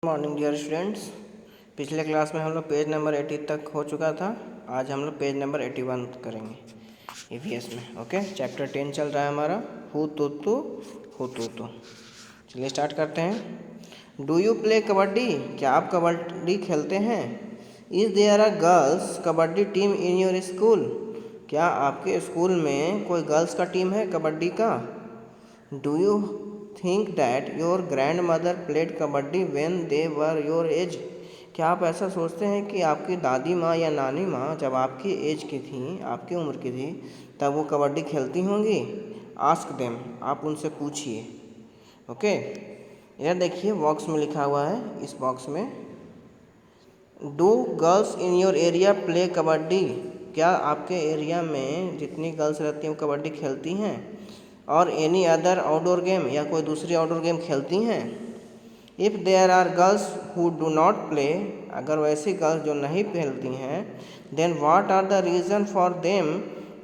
Morning dear students. पिछले class में हम लोग पेज नंबर 80 तक हो चुका था। आज हम लोग पेज नंबर 81 करेंगे ईवीएस में। ओके, चैप्टर 10 चल रहा है हमारा, हु तू तू हु तू तू। चलिए स्टार्ट करते हैं। Do you play kabaddi? क्या आप कबड्डी खेलते हैं? Is there a girls kabaddi team in your school? क्या आपके स्कूल में कोई गर्ल्स का टीम है कबड्डी का? Do you think that your grand mother played kabaddi when they were your age? क्या आप ऐसा सोचते हैं कि आपकी दादी माँ या नानी माँ जब आपकी एज की थी, आपकी उम्र की थी, तब वो कबड्डी खेलती होंगी? आस्क देम, आप उनसे पूछिए। ओके, यह देखिए बॉक्स में लिखा हुआ है। इस बॉक्स में do girls in your area play kabaddi? क्या आपके एरिया में जितनी गर्ल्स रहती हैं वो कबड्डी खेलती हैं? और एनी अदर आउटडोर गेम, या कोई दूसरी आउटडोर गेम खेलती हैं? If there are girls who do not play, अगर वैसी गर्ल्स जो नहीं खेलती हैं, then what are the reason for them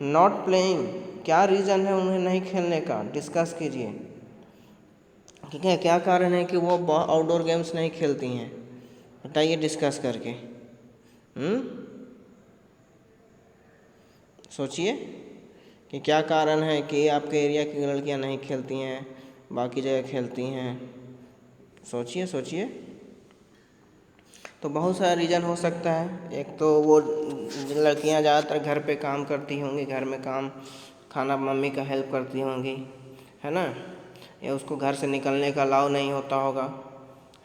not playing? क्या रीज़न है उन्हें नहीं खेलने का? डिस्कस कीजिए। ठीक है, क्या कारण है कि वो आउटडोर गेम्स नहीं खेलती हैं? बताइए डिस्कस करके। सोचिए कि क्या कारण है कि आपके एरिया की लड़कियां नहीं खेलती हैं, बाकी जगह खेलती हैं। सोचिए सोचिए। तो बहुत सारा रीज़न हो सकता है। एक तो वो लड़कियां ज़्यादातर घर पे काम करती होंगी, घर में काम खाना मम्मी का हेल्प करती होंगी, है ना, या उसको घर से निकलने का अलाउ नहीं होता होगा,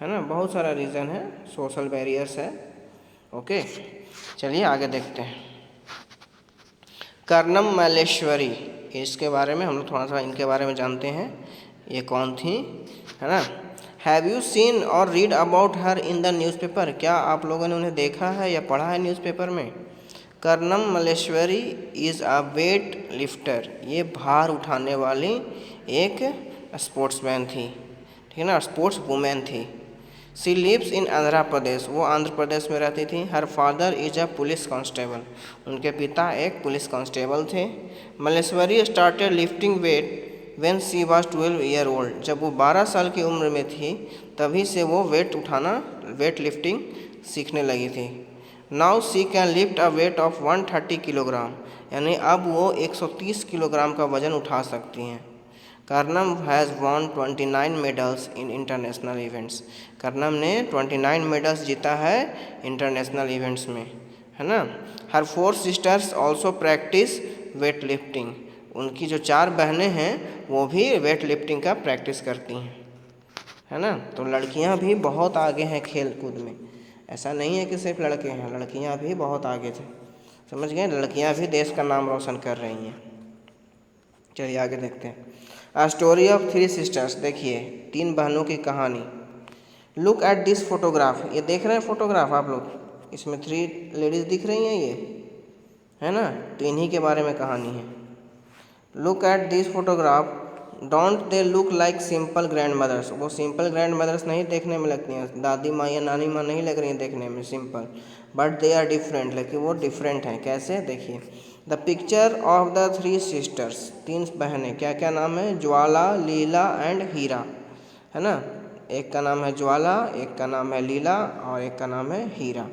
है ना। बहुत सारा रीज़न है, सोशल बैरियर्स है। ओके, चलिए आगे देखते हैं। कर्णम मल्लेश्वरी, इसके बारे में हम लोग थोड़ा सा इनके बारे में जानते हैं। ये कौन थी, है ना। हैव यू सीन और read about her in the newspaper? क्या आप लोगों ने उन्हें देखा है या पढ़ा है न्यूज़पेपर में? Karnam Malleswari is a weight lifter, ये भार उठाने वाली एक स्पोर्ट्समैन थी, ठीक है ना, स्पोर्ट्स वुमेन थी। She lives in Andhra Pradesh, वो आंध्र प्रदेश में रहती थी। Her father is a police constable, उनके पिता एक पुलिस कांस्टेबल थे। Malleswari started lifting wait when she was 12 year old, जब वो 12 साल की उम्र में थी तभी से वो वेट लिफ्टिंग सीखने लगी थी। Now she can lift a weight of 130 kilogram, यानी अब वो 130 किलोग्राम का वज़न उठा सकती हैं। Karnam has won 29 medals in international events, Karnam ने 29 मेडल्स जीता है इंटरनेशनल इवेंट्स में, है ना। हर 4 sisters also practice weight lifting, उनकी जो 4 बहनें हैं वो भी वेट लिफ्टिंग का प्रैक्टिस करती हैं, है ना। तो लड़कियां भी बहुत आगे हैं खेल कूद में। ऐसा नहीं है कि सिर्फ लड़के हैं, लड़कियां भी बहुत आगे थे, समझ गए। लड़कियां भी देश का नाम रोशन कर रही हैं। चलिए आगे देखते हैं। A स्टोरी ऑफ 3 सिस्टर्स, देखिए 3 बहनों की कहानी। लुक एट दिस फोटोग्राफ, ये देख रहे हैं फोटोग्राफ आप लोग, इसमें 3 लेडीज़ दिख रही हैं, ये है ना, तो इन्हीं के बारे में कहानी है। Look at this photograph, don't they look like simple grandmothers, वो सिंपल ग्रैंड मदर्स नहीं देखने में लगती हैं, दादी माँ या नानी माँ नहीं लग रही हैं देखने में simple, but they are different, लेकिन वो डिफरेंट हैं। कैसे, देखिए। The picture of the 3 sisters, 3 बहनें, क्या क्या नाम है? ज्वाला, लीला एंड हीरा, है ना। एक का नाम है ज्वाला, एक का नाम है लीला और एक का नाम है Heera.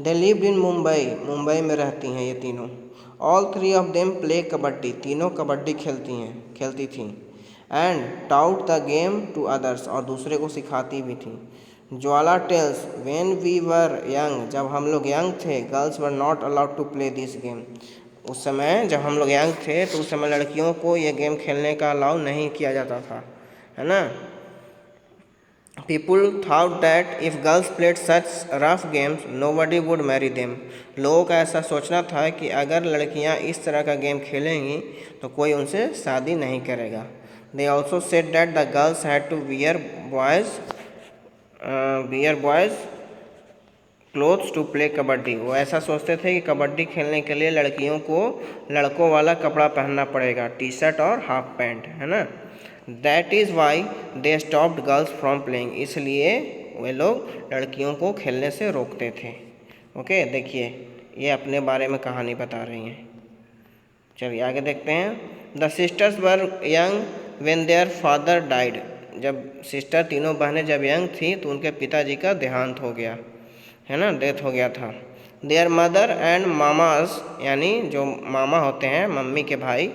They lived in Mumbai, Mumbai में रहती हैं ये तीनों। All 3 of them play kabaddi, तीनों कबड्डी खेलती थीं। And taught the game to others, और दूसरे को सिखाती भी थी। Jwala tells, when we were young, जब हम लोग यंग थे, girls were not allowed to play this game, उस समय जब हम लोग यंग थे तो उस समय लड़कियों को ये गेम खेलने का अलाउ नहीं किया जाता था, है ना। People thought that if girls played such rough games nobody would marry them, लोगों का ऐसा सोचना था कि अगर लड़कियां इस तरह का गेम खेलेंगी तो कोई उनसे शादी नहीं करेगा। They also said that the girls had to wear boys clothes to play kabaddi, वो ऐसा सोचते थे कि कबड्डी खेलने के लिए लड़कियों को लड़कों वाला कपड़ा पहनना पड़ेगा, टी शर्ट और हाफ पैंट, है ना। That is why they stopped girls from playing, इसलिए वे लोग लड़कियों को खेलने से रोकते थे। ओके, देखिए ये अपने बारे में कहानी बता रही हैं। चलिए आगे देखते हैं। The sisters were young when their father died, जब सिस्टर तीनों बहनें जब यंग थी तो उनके पिताजी का देहांत हो गया, है ना, डेथ हो गया था। देयर मदर एंड मामाज, यानी जो मामा होते हैं मम्मी के भाई,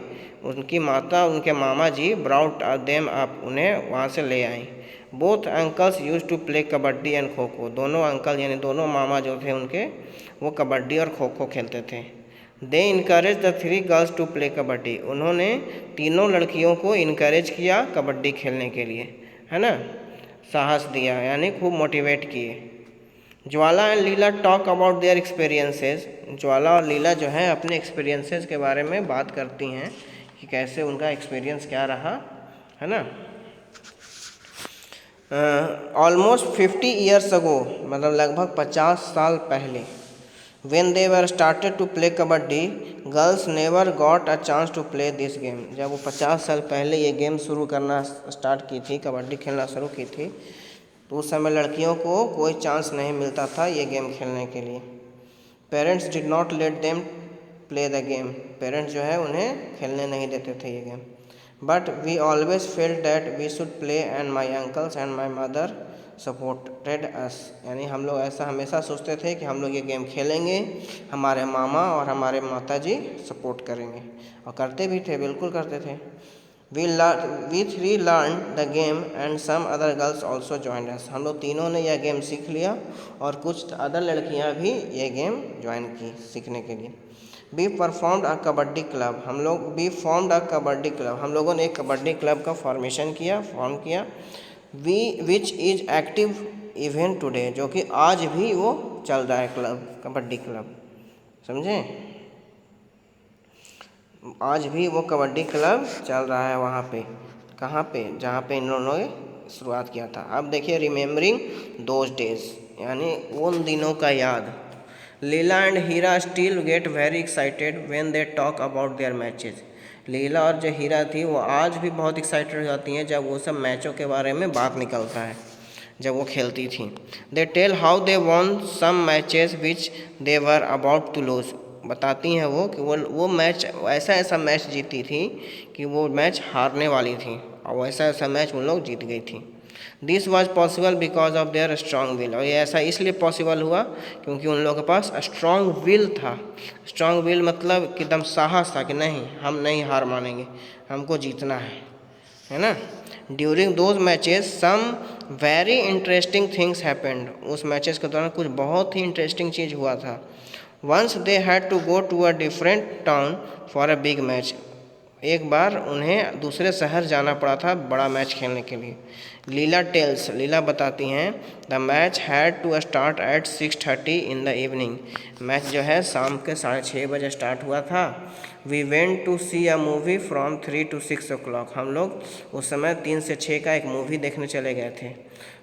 उनकी माता उनके मामा जी ब्राउट देम अप, उन्हें वहाँ से ले आई। Both uncles use to play kabaddi and kho kho, दोनों अंकल यानी दोनों मामा जो थे उनके, वो कबड्डी और खो खो खेलते थे। They encourage the 3 girls to play kabaddi, उन्होंने तीनों लड़कियों को इनकरेज किया कबड्डी खेलने के लिए, है ना, साहस दिया, यानी खूब मोटिवेट किए। Jwala and Leela talk about their experiences, Jwala और लीला जो है अपने एक्सपीरियंसेस के बारे में बात करती हैं कि कैसे उनका एक्सपीरियंस क्या रहा, है ना। ऑलमोस्ट 50 ईयर्स अगो, मतलब लगभग 50 साल पहले, when they were started to play kabaddi, girls never got a chance to play this game, जब वो 50 साल पहले ये गेम शुरू करना स्टार्ट की थी, कबड्डी खेलना शुरू की थी, तो उस समय लड़कियों को कोई चांस नहीं मिलता था ये गेम खेलने के लिए। Parents did not let them play the game, parents जो है उन्हें खेलने नहीं देते थे ये गेम। But we always felt that we should play and my uncles and my mother supported us, यानी हम लोग ऐसा हमेशा सोचते थे कि हम लोग ये गेम खेलेंगे, हमारे मामा और हमारे माता जी सपोर्ट करेंगे, और करते भी थे, बिल्कुल करते थे। We three learned the game and some other girls also joined us, हम लोग तीनों ने यह गेम सीख लिया और कुछ अदर लड़कियां भी ये गेम ज्वाइन की सीखने के लिए। We performed a kabaddi club, we formed a kabaddi club, हम लोगों ने एक कबड्डी क्लब का फॉर्म किया। Which is active even today, जो कि आज भी वो चल रहा है क्लब, कबड्डी क्लब, समझे, आज भी वो कबड्डी क्लब चल रहा है वहाँ पे, कहाँ पे, जहाँ पे इन लोगों ने शुरुआत किया था। अब देखिए रिमेम्बरिंग दोज डेज, यानी उन दिनों का याद। Leela and Heera still get very excited when they talk about their matches, Leela और जो हीरा थी वो आज भी बहुत एक्साइटेड हो जाती हैं जब वो सब मैचों के बारे में बात निकलता है, जब वो खेलती थी। They tell how they won some matches which they were about to lose, बताती हैं वो कि वो मैच ऐसा मैच जीती थी कि वो मैच हारने वाली थी, और ऐसा मैच उन लोग जीत गई थी। This was possible because of their strong will, और ये ऐसा इसलिए पॉसिबल हुआ क्योंकि उन लोगों के पास स्ट्रॉन्ग विल था। स्ट्रॉन्ग विल मतलब कि एकदम साहस था कि नहीं, हम नहीं हार मानेंगे, हमको जीतना है ना। During those matches some very interesting things happened, उस मैचेस के दौरान कुछ बहुत ही इंटरेस्टिंग चीज़ हुआ था। Once they had to go to a different town for a big match, एक बार उन्हें दूसरे शहर जाना पड़ा था बड़ा मैच खेलने के लिए। लीला टेल्स, लीला बताती हैं, the match had to start at 6:30 in the evening, match जो है शाम के 6:30 बजे स्टार्ट हुआ था। We went to see a movie from 3 to 6 o'clock, हम लोग उस समय 3 से 6 का एक मूवी देखने चले गए थे।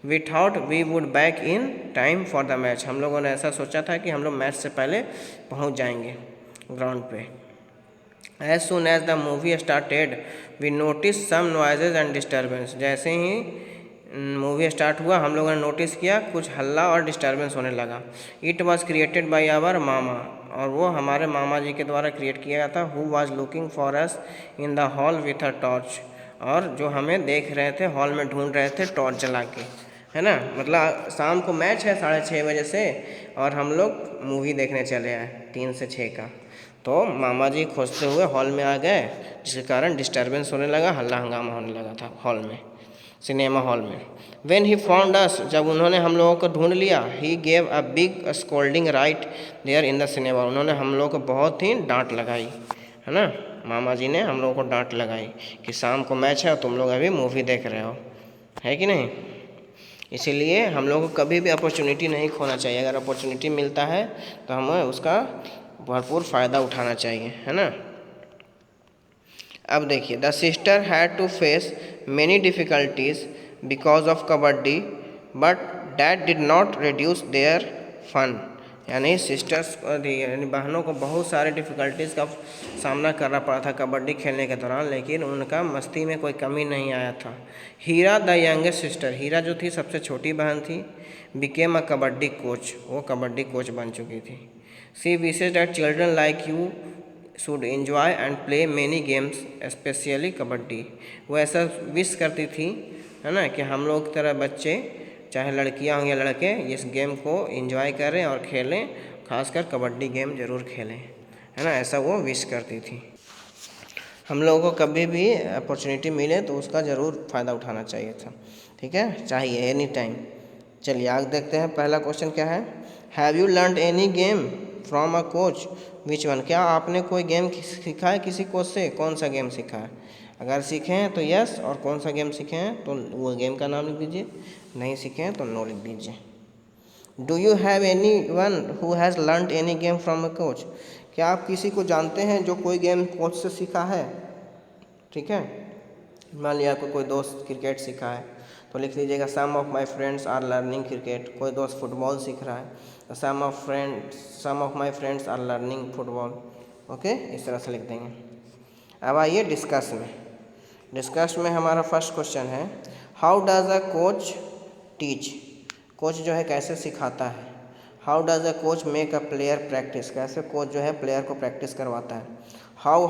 We thought we would back in time for the match, हम लोगों ने ऐसा सोचा था कि हम लोग मैच से पहले पहुंच जाएंगे ग्राउंड पे। As soon as the movie started, we noticed some noises and disturbance, जैसे ही मूवी स्टार्ट हुआ हम लोगों ने नोटिस किया कुछ हल्ला और डिस्टर्बेंस होने लगा। It was created by our mama, और वो हमारे मामा जी के द्वारा क्रिएट किया गया था। Who was looking for us in the hall with a torch, और जो हमें देख रहे थे हॉल में ढूंढ रहे थे टॉर्च जला के, है ना। मतलब शाम को मैच है 6:30 बजे से, और हम लोग मूवी देखने चले आए 3 से 6 का, तो मामा जी खोजते हुए हॉल में आ गए, जिसके कारण डिस्टर्बेंस होने लगा, हल्ला हंगामा होने लगा था हॉल में, सिनेमा हॉल में। व्हेन ही फाउंड अस, जब उन्होंने हम लोगों को ढूंढ लिया, he gave a big scolding right there in the cinema, उन्होंने हम लोगों को बहुत ही डांट लगाई, है ना। मामा जी ने हम लोगों को डांट लगाई कि शाम को मैच है और तुम लोग अभी मूवी देख रहे हो, है कि नहीं। इसीलिए हम लोगों को कभी भी अपॉर्चुनिटी नहीं खोना चाहिए, अगर अपॉर्चुनिटी मिलता है तो हमें उसका भरपूर फ़ायदा उठाना चाहिए, है ना। अब देखिए, the sister had to face many difficulties because of kabaddi, but that did not reduce their fun, यानी सिस्टर्स यानी बहनों को बहुत सारे डिफ़िकल्टीज़ का सामना करना पड़ा था कबड्डी खेलने के दौरान, लेकिन उनका मस्ती में कोई कमी नहीं आया था। हीरा द यंगेस्ट सिस्टर, हीरा जो थी सबसे छोटी बहन थी, बिकेम अ कबड्डी कोच, वो कबड्डी कोच बन चुकी थी। She wishes that children like you should enjoy and play many games specially kabaddi, वो ऐसा विश करती थी, है ना, कि हम लोग की तरह बच्चे, चाहे लड़कियां हों या लड़के, इस गेम को एंजॉय करें और खेलें, खासकर कबड्डी गेम ज़रूर खेलें, है ना, ऐसा वो विश करती थी। हम लोगों को कभी भी अपॉर्चुनिटी मिले तो उसका ज़रूर फ़ायदा उठाना चाहिए था, ठीक है, चाहिए एनी टाइम। चलिए आगे देखते हैं, पहला क्वेश्चन क्या है। Have you learn any game from a coach, which one, क्या आपने कोई गेम सीखा है किसी कोच से, कौन सा गेम सीखा है? अगर सीखे हैं तो यस, और कौन सा गेम सीखे हैं तो वो गेम का नाम लिख दीजिए, नहीं सीखे हैं तो नो लिख दीजिए। Do you have any one who has learn any game from a coach, क्या आप किसी को जानते हैं जो कोई गेम कोच से सीखा है? ठीक है, मान लिया आपको कोई दोस्त क्रिकेट सीखा है तो लिख लीजिएगा some of my friends are learning cricket. कोई दोस्त फुटबॉल सीख रहा है तो some of my friends are learning football. Okay, इस तरह से लिख देंगे। अब आइए डिस्कस में। डिस्कस में हमारा फर्स्ट क्वेश्चन है, how does a coach teach, coach जो है कैसे सिखाता है। How does a coach make a player practice, कैसे कोच जो है प्लेयर को प्रैक्टिस करवाता है। How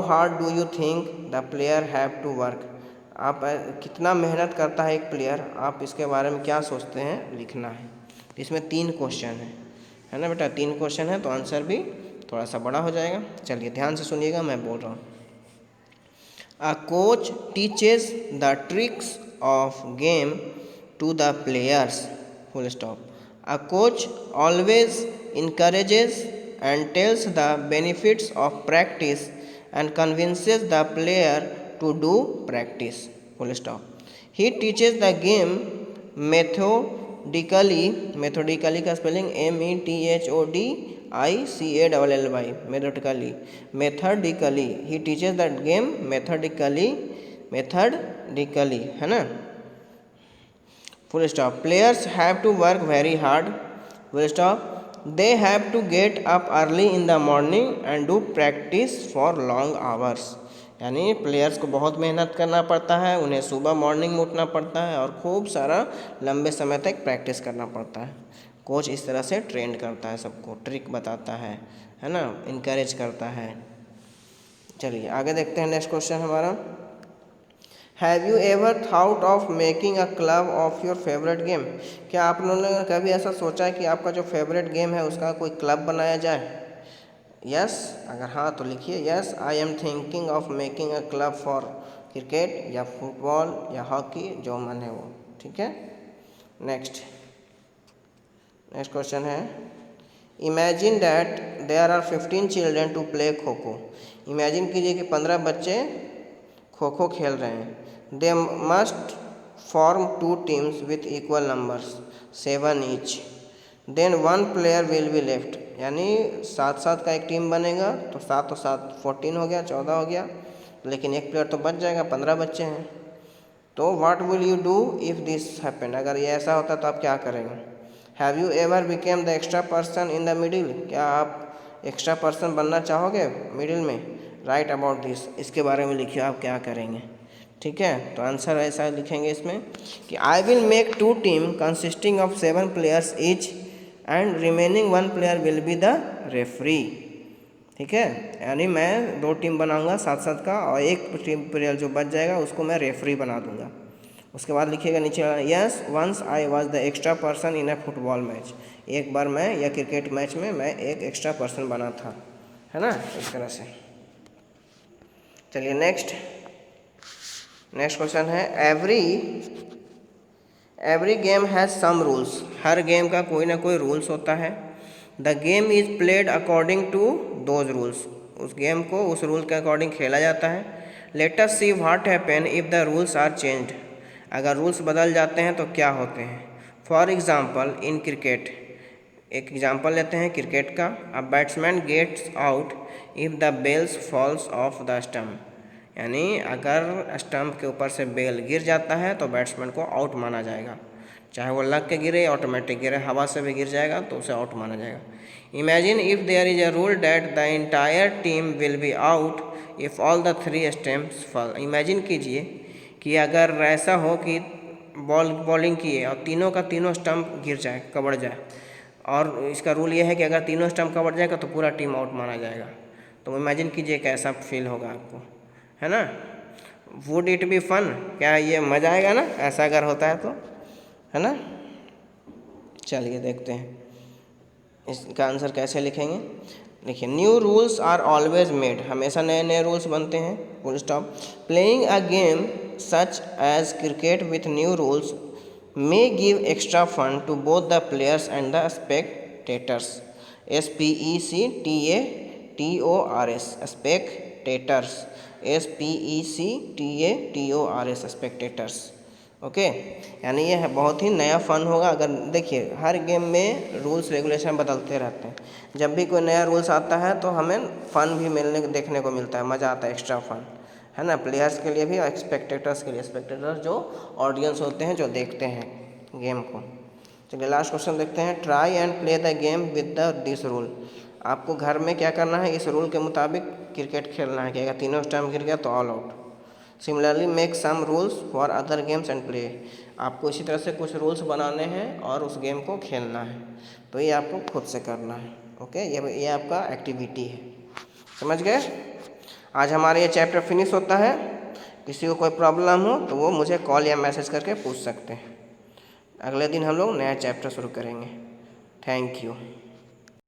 hard do you think the player have to work, आप कितना मेहनत करता है एक प्लेयर, आप इसके बारे में क्या सोचते हैं लिखना है। इसमें 3 क्वेश्चन है ना बेटा, 3 क्वेश्चन है तो आंसर भी थोड़ा सा बड़ा हो जाएगा। चलिए ध्यान से सुनिएगा, मैं बोल रहा हूँ। A coach teaches the tricks of game to the players, full stop. A coach always encourages and tells the benefits of practice and convinces the player to do practice, full stop. He teaches the game methodically का spelling methodically, he teaches that game methodically, है ना, full stop. Players have to work very hard, full stop. They have to get up early in the morning and do practice for long hours, यानी players को बहुत मेहनत करना पड़ता है, उन्हें सुबह मॉर्निंग में उठना पड़ता है और खूब सारा लंबे समय तक प्रैक्टिस करना पड़ता है। कोच इस तरह से ट्रेन करता है सबको, ट्रिक बताता है ना, इनकरेज करता है। चलिए आगे देखते हैं, नेक्स्ट क्वेश्चन हमारा, have you ever thought of making a club of your favourite game, क्या आप लोगों ने कभी ऐसा सोचा है कि आपका जो फेवरेट गेम है उसका कोई क्लब बनाया जाए? यस, अगर हाँ तो लिखिए yes, I am thinking of making a club for cricket या फुटबॉल या हॉकी, जो मन है वो, ठीक है। नेक्स्ट क्वेश्चन है, imagine that there are 15 children to play kho kho, imagine कीजिए कि 15 बच्चे खो खो खेल रहे हैं। They must form 2 teams with equal numbers 7 each, then 1 player will be left, यानी 7-7 का एक टीम बनेगा तो 7 और 7 14 हो गया, 14 हो गया, लेकिन एक प्लेयर तो बच जाएगा, 15 बच्चे हैं। तो what will you do if this happen, अगर ये ऐसा होता तो आप क्या करेंगे। Have you ever became the extra person in the middle, क्या आप एक्स्ट्रा पर्सन बनना चाहोगे मिडिल में। राइट अबाउट दिस, इसके बारे में लिखिए आप क्या करेंगे, ठीक है। तो आंसर ऐसा लिखेंगे इसमें कि I will make 2 team consisting of 7 players each and remaining 1 player will be the referee, ठीक है, यानी मैं 2 टीम बनाऊंगा 7-7 का और एक टीम प्लेयर जो बच जाएगा उसको मैं रेफरी बना दूंगा। उसके बाद लिखिएगा नीचे, yes once I was the extra person in a football match, एक बार मैं या क्रिकेट मैच में मैं एक एक्स्ट्रा पर्सन बना था, है ना, इस तरह से। चलिए नेक्स्ट क्वेश्चन है, every game has some rules, हर गेम का कोई ना कोई रूल्स होता है। The game is played according to those rules, उस गेम को उस रूल के अकॉर्डिंग खेला जाता है। Let us see what happen if the rules are changed, अगर रूल्स बदल जाते हैं तो क्या होते हैं। फॉर एग्ज़ाम्पल इन क्रिकेट, एक एग्जाम्पल लेते हैं क्रिकेट का, a batsman gets out if the bails falls off the stump, यानी अगर स्टंप के ऊपर से बेल गिर जाता है तो बैट्समैन को आउट माना जाएगा, चाहे वो लग के गिरे ऑटोमेटिक गिरे, हवा से भी गिर जाएगा तो उसे आउट माना जाएगा। Imagine if there is a rule that the entire team will be out if all the 3 stumps fall, imagine कीजिए कि अगर ऐसा हो कि बॉलिंग किए और तीनों का तीनों स्टंप गिर जाए, कबड़ जाए, और इसका रूल ये है कि अगर तीनों स्टंप कबड़ जाएगा तो पूरा टीम आउट माना जाएगा। तो इमेजिन कीजिए कैसा फील होगा आपको, है ना। वुड इट बी फन, क्या ये मज़ा आएगा ना ऐसा अगर होता है तो, है ना। चलिए देखते हैं इसका आंसर कैसे लिखेंगे। देखिए, new rules are always made, हमेशा नए नए रूल्स बनते हैं, full stop. Playing a game such as cricket with new rules may give extra fun to both the players and the spectators. SPECTATORS, spectators, SPECTATORS, spectators. Okay, यानी ये बहुत ही नया फ़न होगा। अगर देखिए हर गेम में रूल्स रेगुलेशन बदलते रहते हैं, जब भी कोई नया रूल्स आता है तो हमें फ़न भी मिलने देखने को मिलता है, मज़ा आता है, एक्स्ट्रा फन, है ना, प्लेयर्स के लिए भी और स्पेक्टेटर्स के लिए। स्पेक्टेटर्स जो ऑडियंस होते हैं, जो देखते हैं गेम को। चलिए लास्ट क्वेश्चन देखते हैं। Try and play the game with this rule, आपको घर में क्या करना है, इस रूल के मुताबिक क्रिकेट खेलना है। क्या तीनों टाइम गिर गया तो all out. Similarly make some rules for other games and play, आपको इसी तरह से कुछ रूल्स बनाने हैं और उस गेम को खेलना है, तो ये आपको खुद से करना है। ओके, ये आपका एक्टिविटी है, समझ गए। आज हमारा ये चैप्टर फिनिश होता है। किसी को कोई प्रॉब्लम हो तो वो मुझे कॉल या मैसेज करके पूछ सकते हैं। अगले दिन हम लोग नया चैप्टर शुरू करेंगे। Thank you.